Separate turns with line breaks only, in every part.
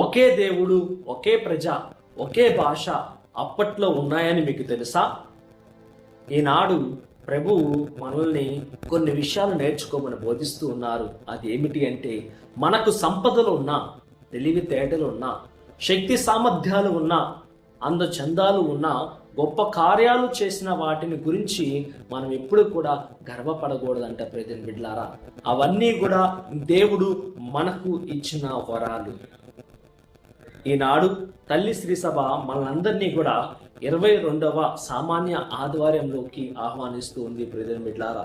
ఒకే దేవుడు, ఒకే ప్రజ, ఒకే భాష అప్పట్లో ఉన్నాయని మీకు తెలుసా? ఈనాడు ప్రభువు మనల్ని కొన్ని విషయాలు నేర్చుకోమని బోధిస్తూ ఉన్నారు. అది ఏమిటి అంటే, మనకు సంపదలు ఉన్నా, తెలివితేటలు ఉన్నా, శక్తి సామర్థ్యాలు ఉన్నా, అందచందాలు ఉన్నా, గొప్ప కార్యాలు చేసిన వాటిని గురించి మనం ఎప్పుడు కూడా గర్వపడకూడదంట ప్రియమైన బిడ్డలారా. అవన్నీ కూడా దేవుడు మనకు ఇచ్చిన వరాలు. ఈనాడు తల్లి శ్రీ సభ మనందరినీ కూడా 22వ సామాన్య ఆదివార్యంలోకి ఆహ్వానిస్తూ ఉంది ప్రియమైన బిడ్డలారా.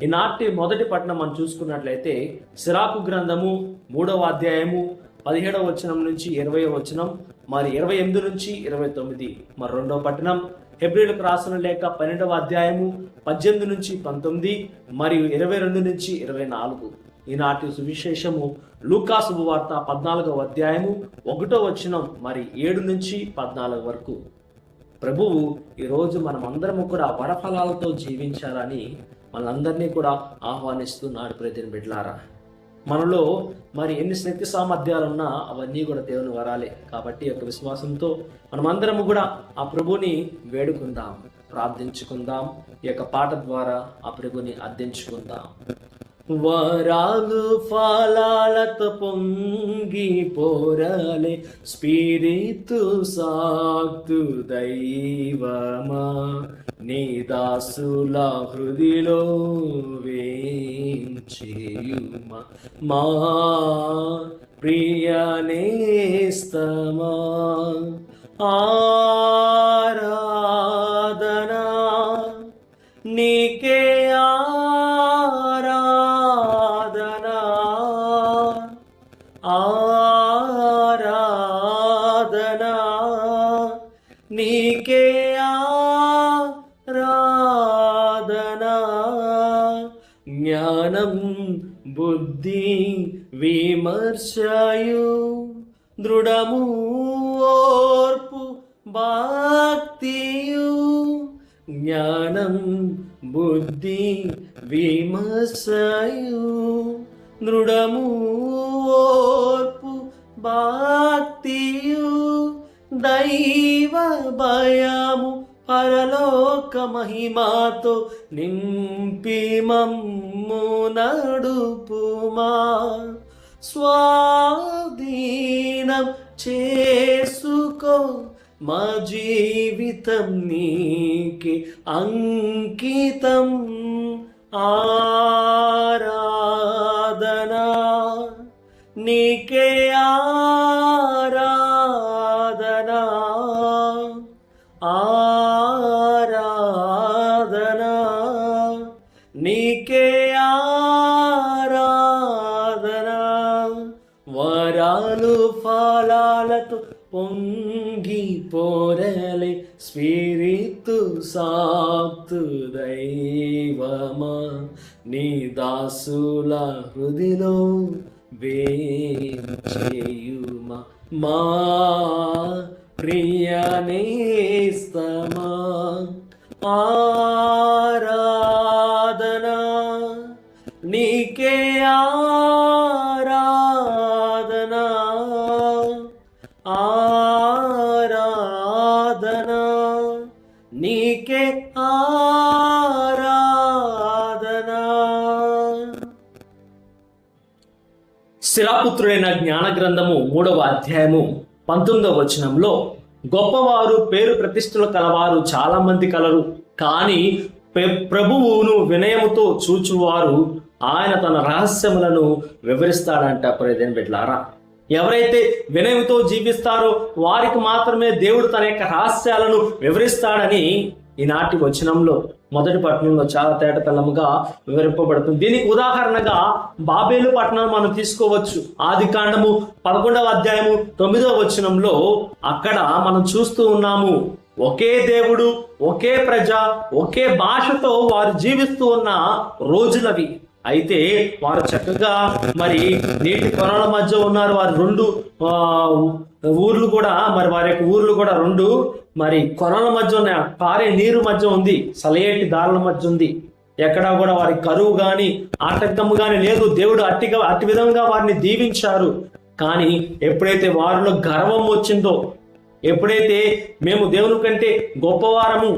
ఈనాటి మొదటి పట్టణం మనం చూసుకున్నట్లయితే సిరాకు గ్రంథము 3వ అధ్యాయము 17వ వచనం నుంచి 20వ వచనం, మరి 28 నుంచి 29. మరి రెండవ పట్టణం హెబ్రీయులకు రాసిన లేఖ 12వ అధ్యాయము 18 నుంచి 19 మరియు 22 నుంచి 24. ఈనాటి సువిశేషము లూకా శుభవార్త 14వ అధ్యాయము 1వ వచనం మరి 7 నుంచి 14 వరకు. ప్రభువు ఈరోజు మనమందరము కూడా వరఫలాలతో జీవించాలని మనందరినీ కూడా ఆహ్వానిస్తున్నాడు ప్రియమైన బిడ్డలారా. మనలో మరి ఎన్ని శక్తి సామర్థ్యాలున్నా అవన్నీ కూడా దేవుని వరాలే. కాబట్టి యొక్క విశ్వాసంతో మనమందరము కూడా ఆ ప్రభుని వేడుకుందాం, ప్రార్థించుకుందాం. ఈ యొక్క పాట ద్వారా ఆ ప్రభుని అర్థించుకుందాం. వరాలు ఫలాలతో పొంగి పోరాలే స్పిరితు సాక్తు దైవమా, నీ దాసుల హృదిలో వేంచేయుమా, మా ప్రియనేస్తమా. ఆరాధనా నీకే, ఆరాధనా, ఆరాధనా నీకే, ఆరాధనా. జ్ఞానం బుద్ధి విమర్శయు దృఢము ఓర్పు భక్తియు, జ్ఞానం బుద్ధి విమర్శయు దృఢము ఓర్పు భక్తియు, దైవ భయము పరలోక మహిమాతో నింపి మమ్ము నడుపుమా, స్వాధీనం చేసుకో మా జీవితం నీకే అంకితం. ఆరాధనా నీకే, ఆరాధనా, ఆరాధనా నీకే, ఆరాధనా. వరాలు ఫలాలతో పొంగి పోరలే స్పిరితు సాక్తు దైవమా, నీ దాసుల హృదిలో వేంచేయుమా, మా ప్రియనేస్తమా. ఆరాధనా నీకే, ఆరాధనా, ఆరాధనా నీకే, ఆరాధనా. శిలాపుత్రుడైన జ్ఞాన గ్రంథము 3వ అధ్యాయము 19వ వచనంలో, గొప్పవారు పేరు ప్రతిష్టలు కలవారు చాలా మంది కలరు, కానీ ప్రభువును వినయముతో చూచువారు ఆయన తన రహస్యములను వివరిస్తాడంట ప్రియమైన బిడ్డలారా. ఎవరైతే వినయంతో జీవిస్తారో వారికి మాత్రమే దేవుడు తన యొక్క రహస్యాలను వివరిస్తాడని ఈనాటి వచనంలో మొదటి పట్టణంలో చాలా తేటతెల్లముగా వివరింపబడుతుంది. దీనికి ఉదాహరణగా బాబేలు పట్టణం మనం తీసుకోవచ్చు. ఆదికాండము 11వ అధ్యాయము 9వ వచనంలో అక్కడ మనం చూస్తూ ఉన్నాము, ఒకే దేవుడు, ఒకే ప్రజ, ఒకే భాషతో వారు జీవిస్తూ ఉన్న రోజులవి. అయితే వారు చక్కగా మరి నీటి కొనల మధ్య ఉన్నారు. వారు 2 ఊర్లు కూడా, మరి వారి యొక్క ఊర్లు కూడా 2 మరి కొనల మధ్య ఉన్నాయి. పారే నీరు మధ్య ఉంది, సలయేటి దారుల మధ్య ఉంది. ఎక్కడా కూడా వారి కరువు కానీ ఆటంకము కానీ లేదు. దేవుడు అట్టి విధంగా వారిని దీవించారు. కానీ ఎప్పుడైతే వారిలో గర్వం వచ్చిందో, ఎప్పుడైతే మేము దేవుని కంటే గొప్పవారము,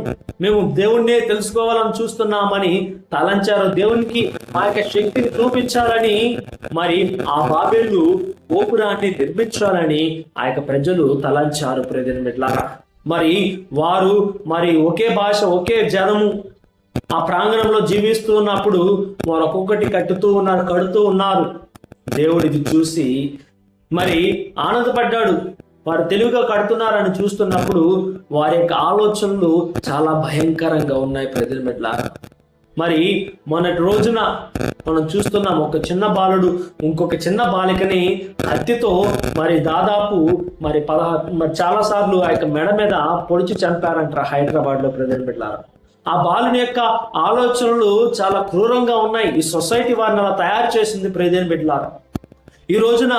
మేము దేవుణ్ణే తెలుసుకోవాలని చూస్తున్నామని తలంచారో, దేవునికి ఆ యొక్క శక్తిని చూపించాలని, మరి ఆ బాబేలు గోపురాన్ని నిర్మించాలని ఆ యొక్క ప్రజలు తలంచారు. ప్రియమైనట్లా మరి వారు మరి ఒకే భాష, ఒకే జనము ఆ ప్రాంగణంలో జీవిస్తూ ఉన్నప్పుడు వారు ఒక్కొక్కటి కడుతూ ఉన్నారు. దేవుడు ఇది చూసి మరి ఆనందపడ్డాడు. వారు తెలివిగా కడుతున్నారని చూస్తున్నప్పుడు వారి యొక్క ఆలోచనలు చాలా భయంకరంగా ఉన్నాయి. ప్రజల మరి మొన్నటి రోజున మనం చూస్తున్నాం, ఒక చిన్న బాలుడు ఇంకొక చిన్న బాలికని కత్తితో మరి దాదాపు మరి చాలా సార్లు ఆ యొక్క మెడ మీద పొడిచి చంపారంటారు హైదరాబాద్ లో. ప్రజల ఆ బాలుని యొక్క ఆలోచనలు చాలా క్రూరంగా ఉన్నాయి. ఈ సొసైటీ వారిని అలా తయారు చేసింది. ప్రజల ఈ రోజున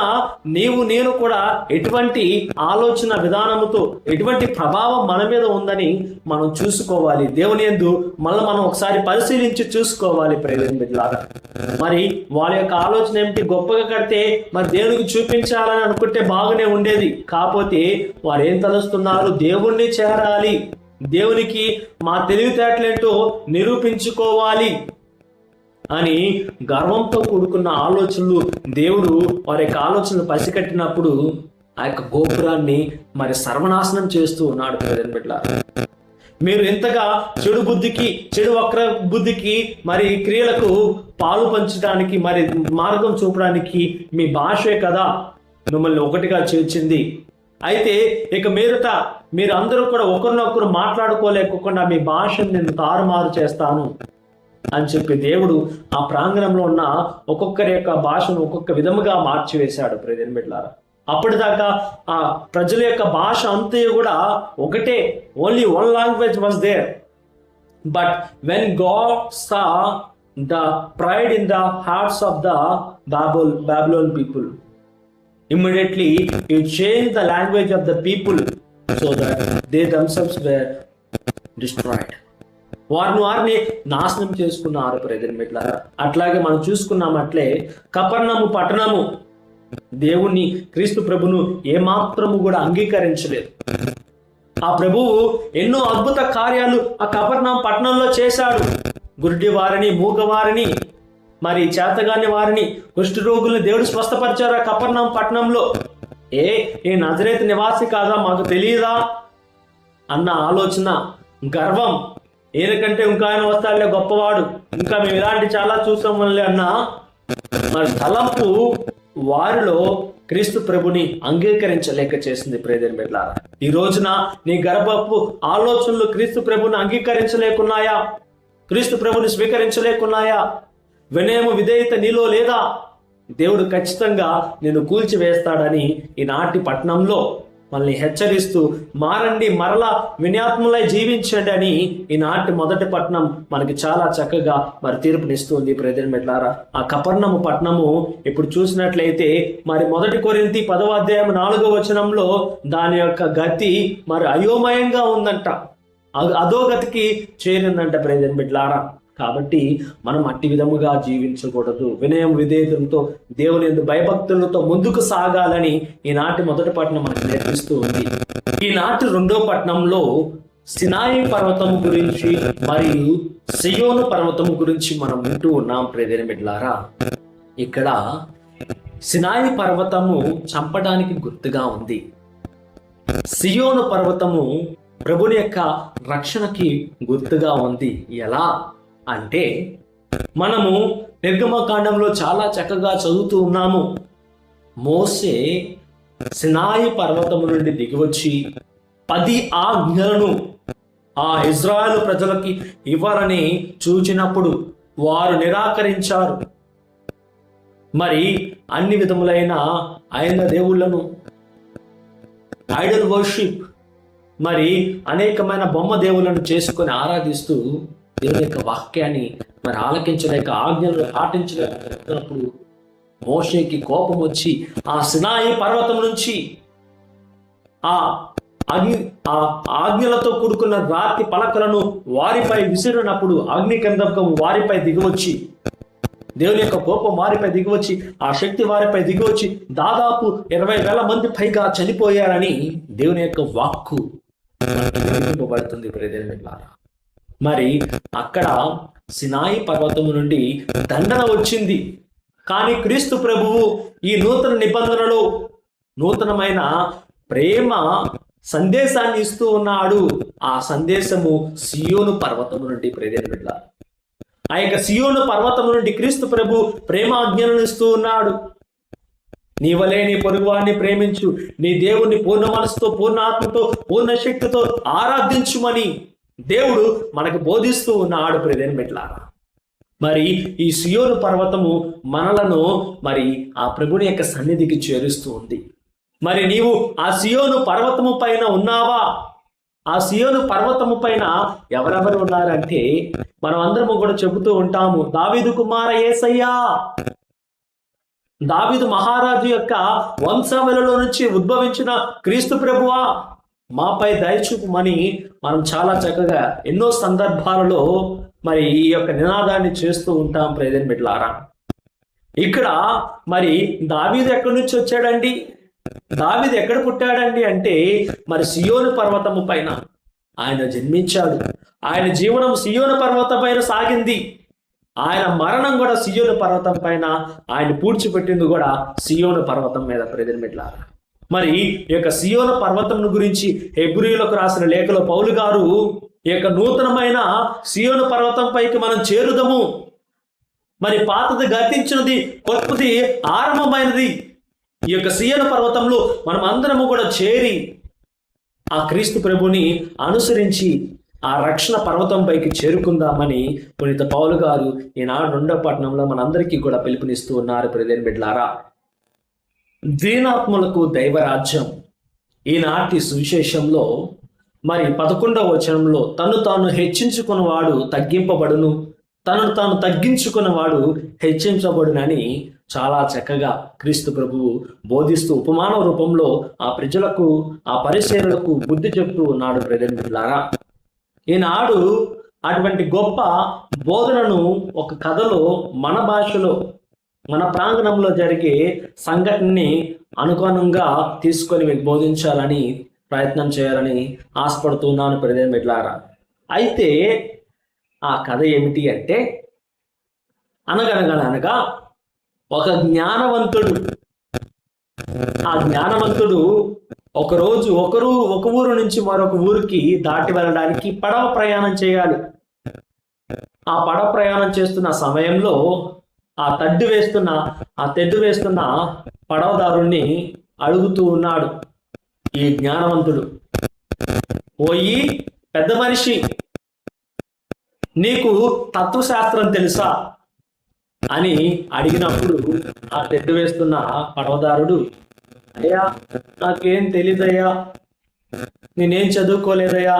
నేను కూడా ఎటువంటి ఆలోచన విధానముతో, ఎటువంటి ప్రభావం మన మీద ఉందని మనం చూసుకోవాలి. దేవుని యందు మనం ఒకసారి పరిశీలించి చూసుకోవాలి. ప్రియమైనలారా మరి వాళ్ళ యొక్క ఆలోచన ఏమిటి? గొప్పగా కడితే మరి దేవునికి చూపించాలని అనుకుంటే బాగానే ఉండేది. కాకపోతే వారు ఏం తలుస్తున్నారు? దేవుణ్ణి చేరాలి, దేవునికి మా తెలివితేటలేంటో నిరూపించుకోవాలి అని గర్వంతో కూడుకున్న ఆలోచనలు దేవుడు వారి యొక్క ఆలోచనలు పసికట్టినప్పుడు ఆ యొక్క గోపురాన్ని మరి సర్వనాశనం చేస్తూ ఉన్నాడు. ప్రజల మీరు ఎంతగా చెడు బుద్ధికి, చెడు వక్ర బుద్ధికి మరి క్రియలకు పాలు పంచడానికి, మరి మార్గం చూపడానికి మీ భాషే కదా మిమ్మల్ని ఒకటిగా చేర్చింది. అయితే ఇక మీదట మీరు అందరూ కూడా ఒకరినొకరు మాట్లాడుకోలేకుండా మీ భాషను నేను తారుమారు చేస్తాను అని చెప్పి దేవుడు ఆ ప్రాంగణంలో ఉన్న ఒక్కొక్కరి యొక్క భాషను ఒక్కొక్క విధముగా మార్చివేశాడు. ప్రజల అప్పటిదాకా ఆ ప్రజల యొక్క భాష అంతా కూడా ఒకటే, only one language was there. But when God saw the pride in the hearts of the Babylon people, immediately he changed the language of the people so that they themselves were destroyed. వారిని నాశనం చేసుకున్నారు. ప్రజల అట్లాగే మనం చూసుకున్నామట్లే కపర్నము పట్టణము దేవుణ్ణి, క్రీస్తు ప్రభును ఏమాత్రము కూడా అంగీకరించలేదు. ఆ ప్రభువు ఎన్నో అద్భుత కార్యాలు ఆ కపర్నము పట్టణంలో చేశాడు. గుడ్డి వారిని, మూగవారిని, మరి చేతగాని వారిని, కుష్ఠ రోగుల్ని దేవుడు స్వస్థపరిచారు ఆ కపర్నము పట్టణంలో. ఏ నజరేతు నివాసి కాదా, మాకు తెలియదా అన్న ఆలోచన, గర్వం, ఏనకంటే ఇంకా ఆయన వస్తాడులే గొప్పవాడు, ఇంకా మేము ఇలాంటి చాలా చూసాములే అన్న మరి తలంపు వారిలో క్రీస్తు ప్రభుని అంగీకరించలేక చేసింది. ప్రియమైన ఈ రోజున నీ గర్భపు ఆలోచనలు క్రీస్తు ప్రభుని అంగీకరించలేకున్నాయా? క్రీస్తు ప్రభుని స్వీకరించలేకున్నాయా? వినయము, విధేయత నీలో లేదా? దేవుడు ఖచ్చితంగా నిన్ను కూల్చివేస్తాడని ఈనాటి పట్టణంలో మనల్ని హెచ్చరిస్తూ, మారండి, మరలా వినయాత్ములై జీవించండి అని ఈనాటి మొదటి పట్టణం మనకి చాలా చక్కగా మరి తీర్పునిస్తుంది. ప్రియమైనలారా ఆ కపర్నము పట్టణము ఇప్పుడు చూసినట్లయితే మరి 1 కొరింథీ 10వ అధ్యాయం 4వ వచనంలో దాని యొక్క గతి మరి అయోమయంగా ఉందంట, అధోగతికి చేరిందంట. ప్రియమైనలారా కాబట్టి మనం అట్టి విధముగా జీవించకూడదు. వినయం, విధేయతంతో దేవుని యందు భయభక్తులతో ముందుకు సాగాలని ఈనాటి మొదటి పట్టణం మనకు నేర్పిస్తూ ఉంది. ఈనాటి 2వ పట్టణంలో సినాయి పర్వతం గురించి మరియు సియోను పర్వతం గురించి మనం వింటూ ఉన్నాం. ప్రియమైనలారా ఇక్కడ సినాయి పర్వతము చంపడానికి గుర్తుగా ఉంది. సియోను పర్వతము ప్రభుని యొక్క రక్షణకి గుర్తుగా ఉంది. ఎలా అంటే మనము నిర్గమకాండంలో చాలా చక్కగా చదువుతూ ఉన్నాము. మోసే సినాయి పర్వతము నుండి దిగివచ్చి 10 ఆజ్ఞలను ఆ ఇజ్రాయేలు ప్రజలకి ఇవ్వాలని చూచినప్పుడు వారు నిరాకరించారు. మరి అన్ని విధములైన ఆయన దేవుళ్లను, ఐడల్ వర్షిప్, మరి అనేకమైన బొమ్మ దేవులను చేసుకొని ఆరాధిస్తూ దేవుని యొక్క వాక్యాన్ని మరి ఆలకించలేక, ఆజ్ఞలు పాటించలేకపోతున్నప్పుడు మోషేకి కోపం వచ్చి ఆ సినాయి పర్వతం నుంచి ఆ ఆజ్ఞలతో కూడుకున్న రాతి పలకలను వారిపై విసిరినప్పుడు అగ్నికందకం వారిపై దిగివచ్చి దేవుని యొక్క కోపం వారిపై దిగివచ్చి, ఆ శక్తి వారిపై దిగివచ్చి దాదాపు 20,000 మంది పైగా చనిపోయారని దేవుని యొక్క వాక్కు నిరూపింపబడుతుంది ప్రియదేవులారా. మరి అక్కడ సినాయి పర్వతము నుండి దండన వచ్చింది. కానీ క్రీస్తు ప్రభువు ఈ నూతన నిబంధనలో నూతనమైన ప్రేమ సందేశాన్ని ఇస్తూ ఉన్నాడు. ఆ సందేశము సియోను పర్వతము నుండి ప్రియదేవులారా. ఆ యొక్క సియోను పర్వతము నుండి క్రీస్తు ప్రభు ప్రేమాజ్ఞలను ఇస్తూ ఉన్నాడు. నీ వలే నీ పొరుగువాన్ని ప్రేమించు, నీ దేవుణ్ణి పూర్ణ మనసుతో, పూర్ణ ఆత్మతో, పూర్ణ శక్తితో ఆరాధించుమని దేవుడు మనకు బోధిస్తూ ఉన్నాడు ప్రియదేవులారా. మరి ఈ సియోను పర్వతము మనలను మరి ఆ ప్రభుని యొక్క సన్నిధికి చేరుస్తూ ఉంది. మరి నీవు ఆ సియోను పర్వతము పైన ఉన్నావా? ఆ సియోను పర్వతము పైన ఎవరెవరు ఉన్నారంటే మనం అందరము కూడా చెబుతూ ఉంటాము, దావీదు కుమార యేసయ్యా, దావీదు మహారాజు యొక్క వంశావళిలో నుంచి ఉద్భవించిన క్రీస్తు ప్రభువా, మాపై దయచూపుమని మనం చాలా చక్కగా ఎన్నో సందర్భాలలో మరి ఈ యొక్క నినాదాన్ని చేస్తూ ఉంటాం ప్రియదేవులారా. ఇక్కడ మరి దావీదు ఎక్కడి నుంచి వచ్చాడండి? దావీదు ఎక్కడ పుట్టాడండి అంటే మరి సియోను పర్వతము పైన ఆయన జన్మించాడు. ఆయన జీవనం సియోను పర్వతం పైన సాగింది. ఆయన మరణం కూడా సియోను పర్వతం పైన, ఆయన పూడ్చిపెట్టింది కూడా సియోను పర్వతం మీద ప్రియదేవులారా. మరి ఈ యొక్క సియోను పర్వతం గురించి హెబ్రీయులకు రాసిన లేఖలో పౌలు గారు ఈ యొక్క నూతనమైన సియోను పర్వతం పైకి మనం చేరుదము, మరి పాతది గతించినది, కొత్తది ఆరంభమైనది. ఈ యొక్క సియోను పర్వతంలో మనం అందరము కూడా చేరి ఆ క్రీస్తు ప్రభుని అనుసరించి ఆ రక్షణ పర్వతం పైకి చేరుకుందామని పునీత పౌలు గారు ఈనాడు 2వ పట్టణంలో మనందరికీ కూడా పిలుపునిస్తూ ఉన్నారు ప్రియదేవులారా. దీనాత్ములకు దైవరాజ్యం ఈనాటి సువిశేషంలో మరి 11వ వచనంలో తను తాను హెచ్చించుకున్నవాడు తగ్గింపబడును, తనను తాను తగ్గించుకున్నవాడు హెచ్చించబడునని చాలా చక్కగా క్రీస్తు ప్రభువు బోధిస్తూ ఉపమాన రూపంలో ఆ ప్రజలకు, ఆ పరిసేరులకు బుద్ధి చెప్తూ ఉన్నాడు ప్రియదేవులారా. ఈనాడు అటువంటి గొప్ప బోధనను ఒక కథలో మన భాషలో, మన ప్రాంగణంలో జరిగే సంఘటనని అనుగుణంగా తీసుకొని మీకు బోధించాలని ప్రయత్నం చేయాలని ఆశపడుతున్నాను ప్రియదేవులారా. అయితే ఆ కథ ఏమిటి అంటే, అనగా ఒక జ్ఞానవంతుడు, ఆ జ్ఞానవంతుడు ఒకరోజు ఒక ఊరు నుంచి మరొక ఊరికి దాటి వెళ్ళడానికి పడవ ప్రయాణం చేయాలి. ఆ పడవ ప్రయాణం చేస్తున్న సమయంలో ఆ తెడ్డు వేస్తున్న పడవదారుణ్ణి అడుగుతూ ఉన్నాడు ఈ జ్ఞానవంతుడు, ఓయి పెద్ద మనిషి, నీకు తత్వశాస్త్రం తెలుసా అని అడిగినప్పుడు ఆ తెడ్డు వేస్తున్న పడవదారుడు, అయ్యా నాకేం తెలీదయ్యా, నేనేం చదువుకోలేదయ్యా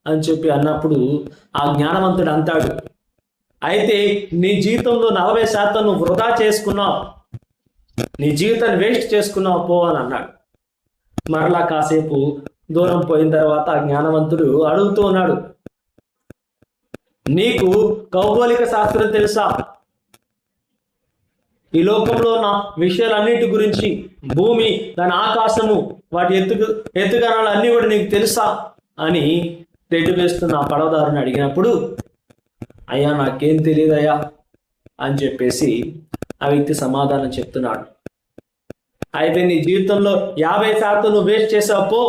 అని చెప్పి అన్నప్పుడు ఆ జ్ఞానవంతుడు అంటాడు, అయితే నీ జీవితంలో 40% నువ్వు వృధా చేసుకున్నావు, నీ జీవితాన్ని వేస్ట్ చేసుకున్నావు పో అని అన్నాడు. మరలా కాసేపు దూరం పోయిన తర్వాత ఆ జ్ఞానవంతుడు అడుగుతూ ఉన్నాడు, నీకు ఖగోళిక శాస్త్రం తెలుసా? ఈ లోకంలో ఉన్న విషయాలన్నిటి గురించి, భూమి, దాని ఆకాశము, వాటి ఎత్తుగణాలు అన్నీ కూడా నీకు తెలుసా అని తెడ్డు వేస్తున్న ఆ పడవదారుని అడిగినప్పుడు, అయ్యా నాకేం తెలియదయ్యా అని చెప్పేసి ఆ వ్యక్తి సమాధానం చెప్తున్నాడు. అయితే నీ జీవితంలో 50% నువ్వు వేస్ట్ చేసావు పో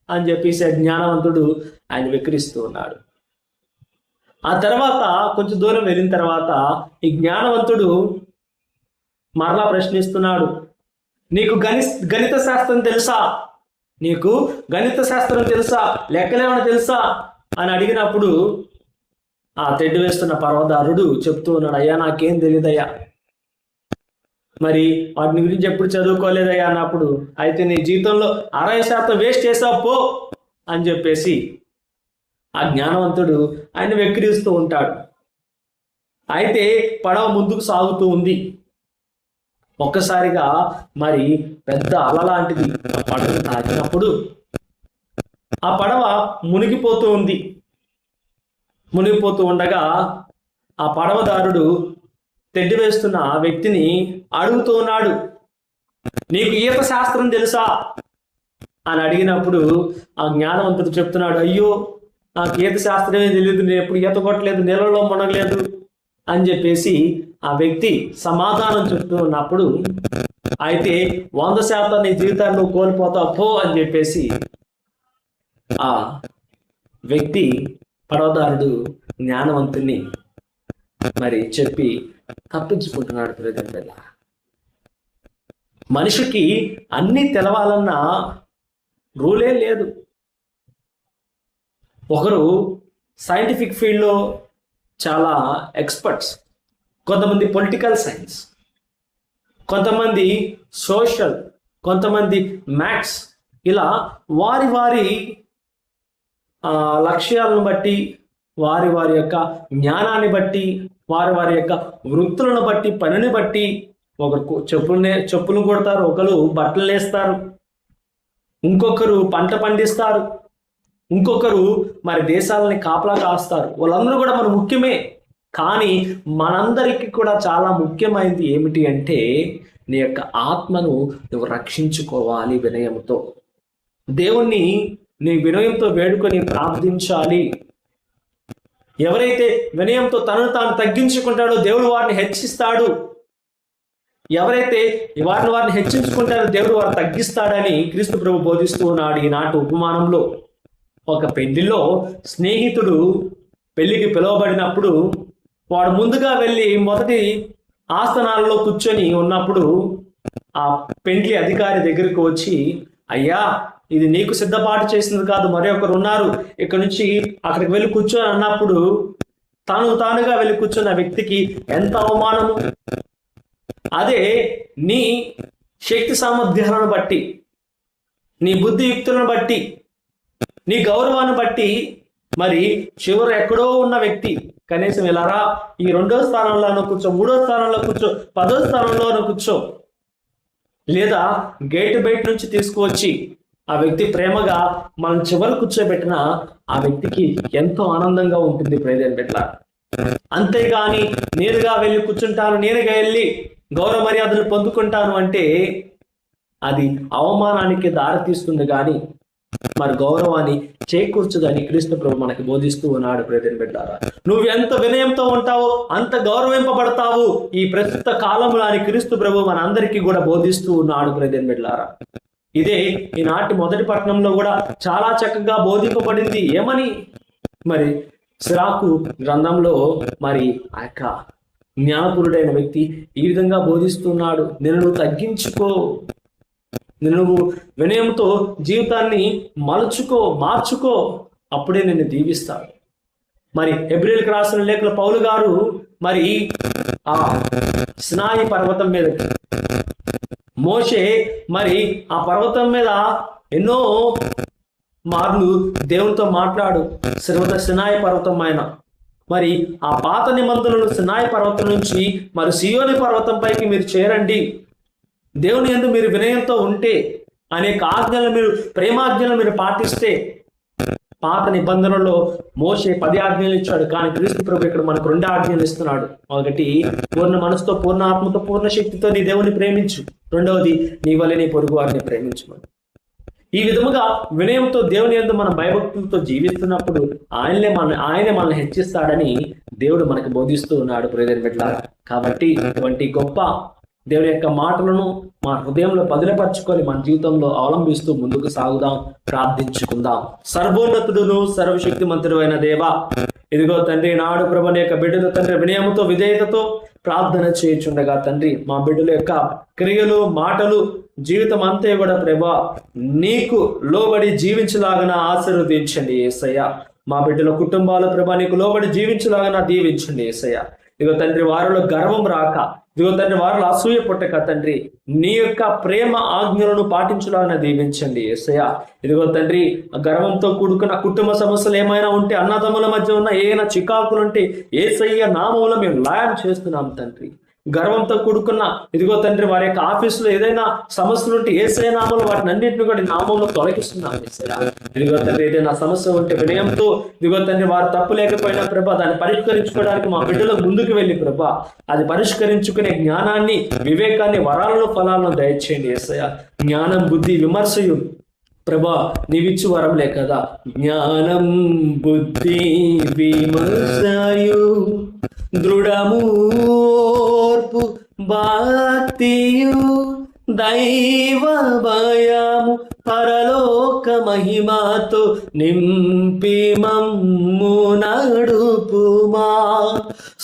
అని చెప్పేసి జ్ఞానవంతుడు ఆయన విక్రిస్తూ ఉన్నాడు. ఆ తర్వాత కొంచెం దూరం వెళ్ళిన తర్వాత ఈ జ్ఞానవంతుడు మరలా ప్రశ్నిస్తున్నాడు, నీకు గణిత శాస్త్రం తెలుసా? నీకు గణిత శాస్త్రం తెలుసా? లెక్కలేమని తెలుసా అని అడిగినప్పుడు ఆ తెడ్డు వేస్తున్న పర్వదారుడు చెప్తూ ఉన్నాడు, అయ్యా నాకేం తెలియదయ్యా, మరి వాటిని గురించి ఎప్పుడు చదువుకోలేదయ్యా అన్నప్పుడు, అయితే నీ జీవితంలో 60% వేస్ట్ చేసావు పో అని చెప్పేసి ఆ జ్ఞానవంతుడు ఆయన వెక్కిరిస్తూ ఉంటాడు. అయితే పడవ ముందుకు సాగుతూ ఉంది. ఒక్కసారిగా మరి పెద్ద అల లాంటిది ఆ పడవను తాకినప్పుడు ఆ పడవ మునిగిపోతూ ఉంది. మునిగిపోతూ ఉండగా ఆ పడవదారుడు తెడ్డి వేస్తున్న ఆ వ్యక్తిని అడుగుతూ ఉన్నాడు, నీకు ఈత శాస్త్రం తెలుసా అని అడిగినప్పుడు ఆ జ్ఞానవంతుడు చెప్తున్నాడు, అయ్యో నాకు ఈత శాస్త్రమే తెలియదు, నేను ఎప్పుడు ఈత కొట్టలేదు, నీళ్ళలో మునగలేదు అని చెప్పేసి ఆ వ్యక్తి సమాధానం చెప్తూ ఉన్నప్పుడు, అయితే 100% నీ జీవితాన్ని నువ్వు కోల్పోతావు పో అని చెప్పేసి ఆ వ్యక్తి పడవదారుడు జ్ఞానవంతుని మరి చెప్పి తప్పించుకుంటున్నాడు. ప్రజల మనిషికి అన్నీ తెలవాలన్న రూలే లేదు. ఒకరు సైంటిఫిక్ ఫీల్డ్లో చాలా ఎక్స్పర్ట్స్, కొంతమంది పొలిటికల్ సైన్స్, కొంతమంది సోషల్, కొంతమంది మ్యాథ్స్, ఇలా వారి వారి లక్ష్యాలను బట్టి, వారి వారి యొక్క జ్ఞానాన్ని బట్టి, వారి వారి యొక్క వృత్తులను బట్టి, పనిని బట్టి ఒకరు చెప్పులు కొడతారు, ఒకరు బట్టలు వేస్తారు, ఇంకొకరు పంట పండిస్తారు, ఇంకొకరు మరి దేశాలని కాపలా కాస్తారు. వాళ్ళందరూ కూడా మన ముఖ్యమే. కానీ మనందరికీ కూడా చాలా ముఖ్యమైనది ఏమిటి అంటే, నీ యొక్క ఆత్మను నువ్వు రక్షించుకోవాలి వినయంతో. దేవుణ్ణి నీ వినయంతో వేడుకొని ప్రార్థించాలి. ఎవరైతే వినయంతో తనను తాను తగ్గించుకుంటాడో దేవుడు వారిని హెచ్చిస్తాడు. ఎవరైతే వారిని హెచ్చించుకుంటారో దేవుడు వారిని తగ్గిస్తాడని క్రీస్తు ప్రభు బోధిస్తూ ఉన్నాడు ఈనాటి ఉపమానంలో. ఒక పెళ్లిలో స్నేహితుడు పెళ్లికి పిలువబడినప్పుడు వాడు ముందుగా వెళ్ళి మొదటి ఆసనాలలో కూర్చొని ఉన్నప్పుడు ఆ పెండ్లి అధికారి దగ్గరికి వచ్చి, అయ్యా ఇది నీకు సిద్ధపాటు చేసింది కాదు, మరి ఒకరు ఉన్నారు, ఇక్కడ నుంచి అక్కడికి వెళ్ళి కూర్చొని అన్నప్పుడు తానుగా వెళ్ళి కూర్చున్న వ్యక్తికి ఎంత అవమానము. అదే నీ శక్తి సామర్థ్యాలను బట్టి, నీ బుద్ధియుక్తులను బట్టి, నీ గౌరవాన్ని బట్టి మరి చివరు ఎక్కడో ఉన్న వ్యక్తి కనీసం వెళ్ళారా, ఈ 2వ స్థానంలోనూ కూర్చో, 3వ స్థానంలో కూర్చో, 10వ స్థానంలోనూ కూర్చో, లేదా గేటు బయట నుంచి తీసుకువచ్చి ఆ వ్యక్తి ప్రేమగా మనం చివరి కూర్చోబెట్టిన ఆ వ్యక్తికి ఎంతో ఆనందంగా ఉంటుంది ప్రేదేని బిడ్డ. అంతేగాని నేరుగా వెళ్ళి కూర్చుంటాను, నేరుగా వెళ్ళి గౌరవ మర్యాదలు పొందుకుంటాను అంటే అది అవమానానికి దారితీస్తుంది, కానీ మరి గౌరవాన్ని చేకూర్చుదని క్రీస్తు ప్రభు మనకి బోధిస్తూ ఉన్నాడు. ప్రేదేని బిడ్డారా, నువ్వు ఎంత వినయంతో ఉంటావో అంత గౌరవింపబడతావు ఈ ప్రస్తుత కాలంలో అని క్రీస్తు ప్రభు మన అందరికీ కూడా బోధిస్తూ ఉన్నాడు. ప్రేదేని బిడ్డారా, ఇదే ఈనాటి మొదటి పట్టణంలో కూడా చాలా చక్కగా బోధింపబడింది. ఏమని? మరి సిరాకు గ్రంథంలో మరి ఆ యొక్క జ్ఞానపురుడైన వ్యక్తి ఈ విధంగా బోధిస్తున్నాడు, నిన్ను నువ్వు తగ్గించుకో, నువ్వు వినయంతో జీవితాన్ని మార్చుకో, అప్పుడే నిన్ను దీవిస్తాడు. మరి హెబ్రీయులకు రాసిన లేఖలో పౌలు గారు మరి ఆ సినాయి పర్వతం మీద మోషే మరి ఆ పర్వతం మీద ఎన్నో మార్లు దేవునితో మాట్లాడు. సినాయి పర్వతం ఆయన మరి ఆ పాత నిబంధనలు సినాయి పర్వతం నుంచి మరి సియోని పర్వతం పైకి మీరు చేరండి, దేవుని యందు మీరు వినయంతో ఉంటే, అనేక ఆజ్ఞలు మీరు ప్రేమాజ్ఞలు మీరు పాటిస్తే. పాత నిబంధనలో మోషే 10 ఆజ్ఞలు ఇచ్చాడు, కానీ క్రీస్తు ప్రభు ఇక్కడ మనకు 2 ఆజ్ఞలు ఇస్తున్నాడు. ఒకటి, పూర్ణ మనసుతో, పూర్ణ ఆత్మతో, పూర్ణ శక్తితో నీ దేవుని ప్రేమించు. రెండవది, నీ వలె నీ పొరుగు వారిని ప్రేమించమని. ఈ విధముగా వినయంతో దేవుని యందు మన భయభక్తులతో జీవిస్తున్నప్పుడు ఆయనే మనల్ని హెచ్చిస్తాడని దేవుడు మనకు బోధిస్తూ ఉన్నాడు. ప్రియమైన బిడ్డలారా, కాబట్టి ఇటువంటి గొప్ప దేవుని యొక్క మాటలను మా హృదయంలో బదిలపరచుకొని మన జీవితంలో అవలంబిస్తూ ముందుకు సాగుదాం, ప్రార్థించుకుందాం. సర్వోన్నతుడును సర్వశక్తిమంతుడు అయిన దేవా, ఇదిగో తండ్రి, నాడు ప్రభు నీ యొక్క బిడ్డలు తండ్రి వినయముతో విధేయతతో ప్రార్థన చేయుచుండగా తండ్రి, మా బిడ్డల యొక్క క్రియలు, మాటలు, జీవితం అంతే కూడా ప్రభా నీకు లోబడి జీవించలాగా ఆశీర్వదించండి యేసయ్య. మా బిడ్డల కుటుంబాల ప్రభా నీకు లోబడి జీవించలాగా దీవించండి యేసయ్య. ఇదిగో తండ్రి, వారిలో గర్వం రాక, ఇదిగో తండ్రి వారిలో అసూయ పుట్టక తండ్రి నీ యొక్క ప్రేమ ఆజ్ఞలను పాటించులాగా దీవించండి యేసయ్య. ఇదిగో తండ్రి, గర్వంతో కూడుకున్న కుటుంబ సమస్యలు ఏమైనా ఉంటే, అన్నదమ్ముల మధ్య ఉన్న ఏమైనా చికాకులు ఉంటే యేసయ్య నామములో మేము లయం చేస్తున్నాం తండ్రి. గర్వంతో కూడుకున్న ఇదిగో తండ్రి వారి యొక్క ఆఫీసులో ఏదైనా సమస్యలు ఉంటే యేసయ్య నామంలో వాటిని అన్నింటిని కూడా నీ నామంలో తొలగిస్తున్నాం యేసయ్య. ఇదిగో తండ్రి ఏదైనా సమస్య ఉంటే వినయంతో ఇదిగో తండ్రి వారు తప్పు లేకపోయినా ప్రభా దాన్ని పరిష్కరించుకోవడానికి మా బిడ్డలకు ముందుకు వెళ్ళి ప్రభా అది పరిష్కరించుకునే జ్ఞానాన్ని, వివేకాన్ని, వరాలను, ఫలాలను దయచేయండి యేసయ్య. జ్ఞానం, బుద్ధి, విమర్శయు ప్రభా నీవిచ్చు వరంలే కదా. జ్ఞానం, బుద్ధి, విమర్శయు, దృఢమూర్పు, భక్తియు, దైవ భయము, పరలోక మహిమతో నింపి మమ్ము నడుపుమా.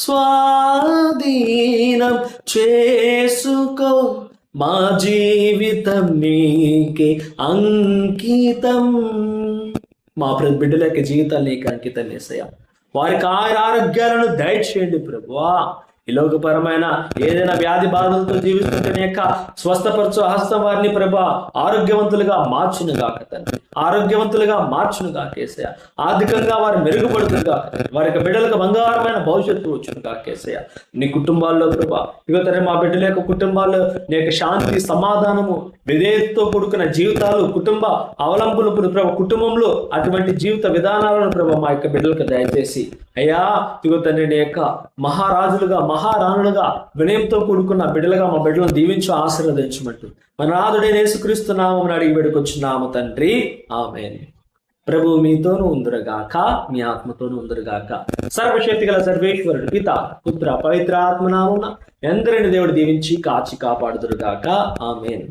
స్వాధీనం చేసుకో మా జీవితం నీకే అంకితం. మా బిడ్డల యొక్క జీవితాలు నీకు అంకితం యేసయ్య. వారికి ఆరోగ్యాలను దయచేయండి ప్రభువా. ఈ లోకపరమైన ఏదైనా వ్యాధి బాధలతో జీవిస్తుంటే యొక్క స్వస్థపరచు హస్తం వారిని ప్రభా ఆరోగ్యవంతులుగా మార్చును గాక తండ్రి, ఆరోగ్యవంతులుగా మార్చును గాక యేసయ్య. ఆర్థికంగా వారు మెరుగుపడుతుంది గాక, వారి యొక్క బిడ్డలకు బంగారమైన భవిష్యత్తు వచ్చును గాక యేసయ్య. నీ కుటుంబాల్లో ప్రభా ఇగో తండ్రి మా బిడ్డల యొక్క కుటుంబాల్లో నీ యొక్క శాంతి, సమాధానము, విధేయతతో కూడుకున్న జీవితాలు, కుటుంబ అవలంబనలు ప్రభా, కుటుంబంలో అటువంటి జీవిత విధానాలను ప్రభా మా యొక్క బిడ్డలకు దయచేసి అయ్యా ఇగో తండ్రి నీ యొక్క మహారాజులుగా, మహారాణులుగా, వినయంతో కూడుకున్న బిడ్డలుగా మా బిడ్డలను దీవించు, ఆశీర్వదించమంటూ మన నాథుడైన యేసుక్రీస్తు నామమున అడిగి వేడుకొచ్చున్నాము తండ్రి, ఆమేన్. ప్రభు మీతోనూ ఉందురుగాక, మీ ఆత్మతోనూ ఉందురుగాక. సర్వశక్తి గల సర్వేశ్వరుడు పిత, పుత్ర, పవిత్ర ఆత్మ నామమున ఎందరిని దేవుడు దీవించి కాచి కాపాడుదురుగాక, ఆమేన్.